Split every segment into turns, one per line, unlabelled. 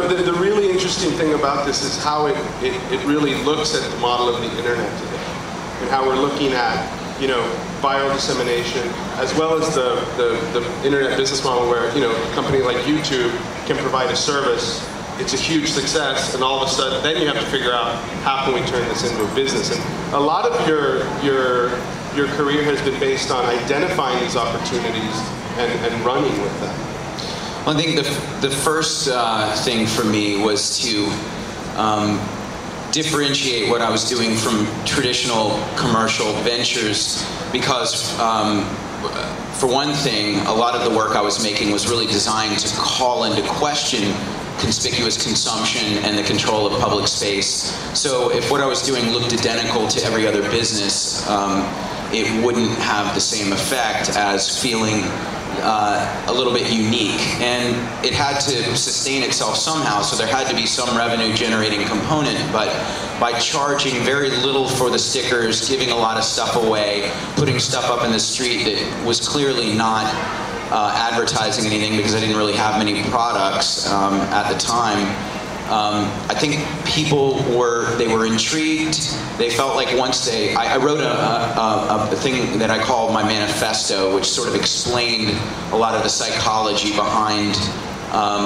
the really interesting thing about this is how it really looks at the model of the internet today, and how we're looking at, you know, viral dissemination, as well as the internet business model where, you know, a company like YouTube can provide a service. It's a huge success, and all of a sudden, then you have to figure out how can we turn this into a business. And a lot of your career has been based on identifying these opportunities and running with them.
Well, I think the first thing for me was to differentiate what I was doing from traditional commercial ventures, because for one thing, a lot of the work I was making was really designed to call into question conspicuous consumption and the control of public space. So if what I was doing looked identical to every other business, it wouldn't have the same effect as feeling a little bit unique. And it had to sustain itself somehow, so there had to be some revenue generating component. But by charging very little for the stickers, giving a lot of stuff away, putting stuff up in the street that was clearly not advertising anything, because I didn't really have many products at the time, I think people were intrigued. They felt like once I wrote a thing that I called my manifesto, which sort of explained a lot of the psychology behind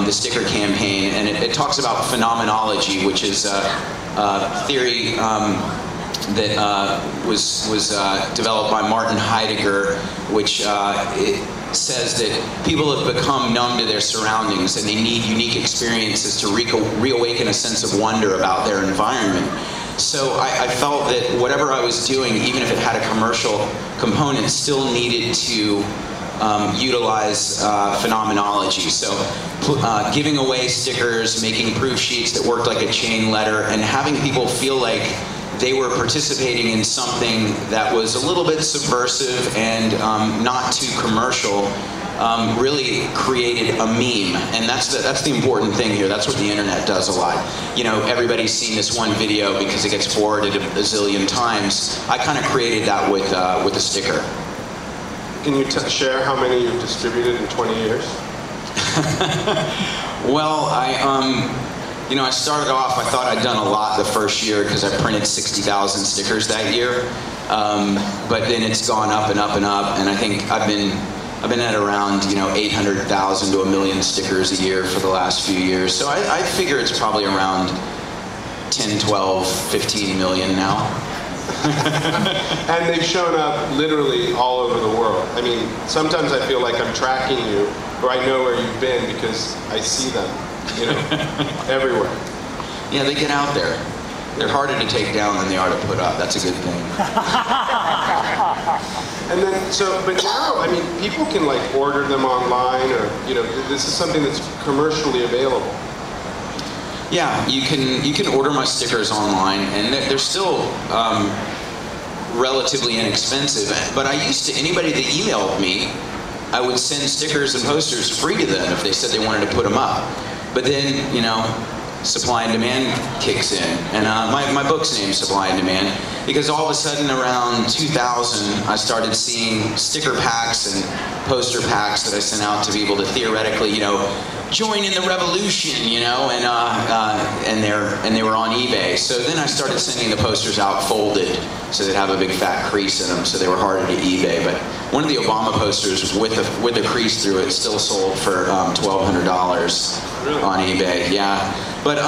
the sticker campaign, and it talks about phenomenology, which is a theory that was developed by Martin Heidegger, which it says that people have become numb to their surroundings and they need unique experiences to reawaken a sense of wonder about their environment. So I felt that whatever I was doing, even if it had a commercial component, still needed to utilize phenomenology. So giving away stickers, making proof sheets that worked like a chain letter, and having people feel like they were participating in something that was a little bit subversive and not too commercial, really created a meme. And that's the important thing here. That's what the internet does a lot. You know, everybody's seen this one video because it gets forwarded a zillion times. I kind of created that with a sticker.
Can you share how many you've distributed in 20 years?
Well, you know, I started off, I thought I'd done a lot the first year because I printed 60,000 stickers that year. But then it's gone up and up and up, and I think I've been at around, you know, 800,000 to 1 million stickers a year for the last few years. So I figure it's probably around 10, 12, 15 million now.
And they've shown up literally all over the world. I mean, sometimes I feel like I'm tracking you, or I know where you've been because I see them, you know, everywhere.
Yeah, they get out there. They're harder to take down than they are to put up. That's a good thing.
And then, but now, I mean, people can like order them online, or, you know, this is something that's commercially available.
Yeah, you can order my stickers online, and they're still relatively inexpensive. But I used to, anybody that emailed me, I would send stickers and posters free to them if they said they wanted to put them up. But then, you know, supply and demand kicks in. And my book's named Supply and Demand, because all of a sudden around 2000, I started seeing sticker packs and poster packs that I sent out to people to theoretically, you know, join in the revolution, you know, and they were on eBay. So then I started sending the posters out folded, so they'd have a big fat crease in them, so they were harder to eBay. But one of the Obama posters with a crease through it still sold for $1,200 on eBay. Yeah. But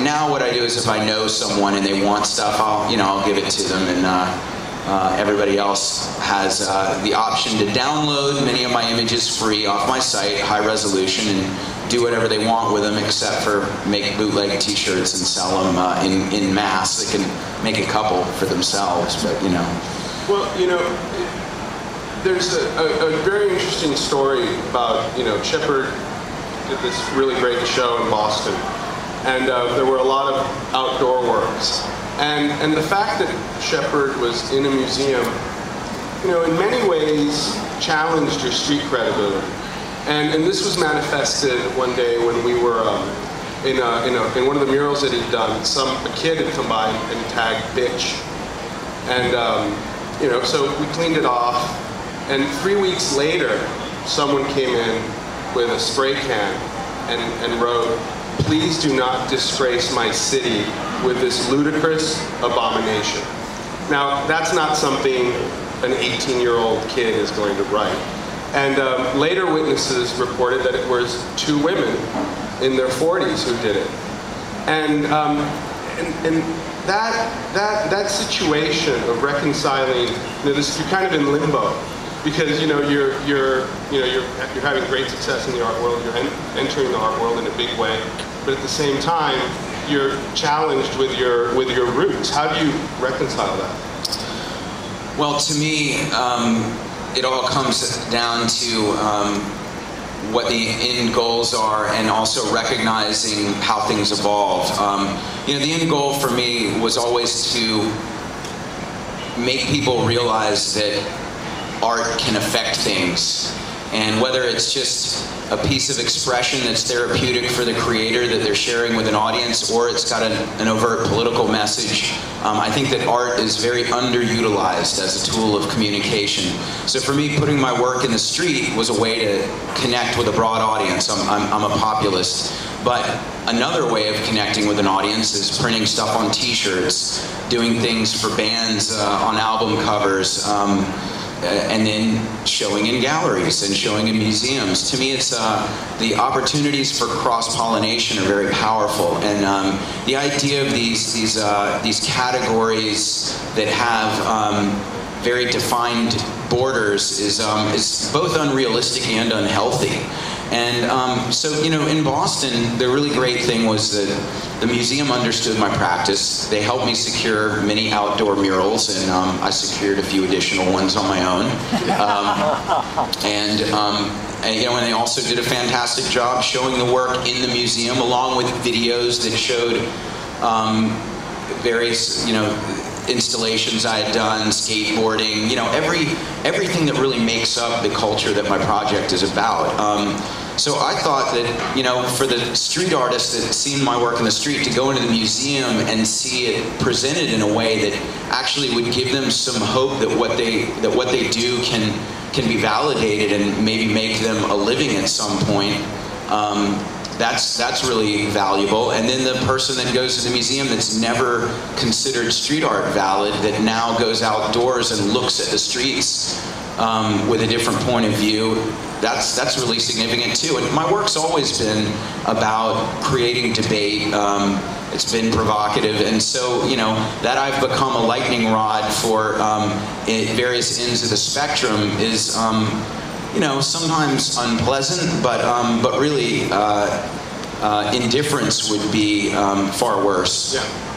now what I do is, if I know someone and they want stuff, I'll give it to them, and everybody else has the option to download many of my images free off my site, high resolution, and do whatever they want with them, except for make bootleg T-shirts and sell them in mass. They can make a couple for themselves, but you know.
Well, you know, there's a very interesting story about, you know, Shepard did this really great show in Boston, and there were a lot of outdoor works, and the fact that Shepard was in a museum, you know, in many ways challenged your street credibility, and this was manifested one day when we were in one of the murals that he'd done. A kid had come by and tagged "bitch," and you know, so we cleaned it off, and 3 weeks later, someone came in with a spray can and wrote, "Please do not disgrace my city with this ludicrous abomination." Now, that's not something an 18-year-old kid is going to write. And later witnesses reported that it was 2 women in their 40s who did it. And that situation of reconciling, you're kind of in limbo, because you're having great success in the art world, you're entering the art world in a big way, but at the same time you're challenged with your roots. How do you reconcile that?
Well, to me, it all comes down to what the end goals are, and also recognizing how things evolve. The end goal for me was always to make people realize that art can affect things, and whether it's just a piece of expression that's therapeutic for the creator that they're sharing with an audience, or it's got an overt political message. I think that art is very underutilized as a tool of communication. So for me, putting my work in the street was a way to connect with a broad audience. I'm a populist. But another way of connecting with an audience is printing stuff on t-shirts, doing things for bands on album covers, and then showing in galleries and showing in museums. To me, it's the opportunities for cross-pollination are very powerful, and the idea of these categories that have very defined borders is both unrealistic and unhealthy. And so, in Boston, the really great thing was that the museum understood my practice. They helped me secure many outdoor murals, and I secured a few additional ones on my own. And they also did a fantastic job showing the work in the museum, along with videos that showed various, installations I had done, skateboarding, everything that really makes up the culture that my project is about. So I thought that, for the street artists that had seen my work in the street, to go into the museum and see it presented in a way that actually would give them some hope that what they do can be validated and maybe make them a living at some point. That's really valuable. And then the person that goes to the museum that's never considered street art valid, that now goes outdoors and looks at the streets with a different point of view, that's really significant too. And my work's always been about creating debate. It's been provocative, and so that I've become a lightning rod for various ends of the spectrum is sometimes unpleasant, but really indifference would be far worse.
Yeah.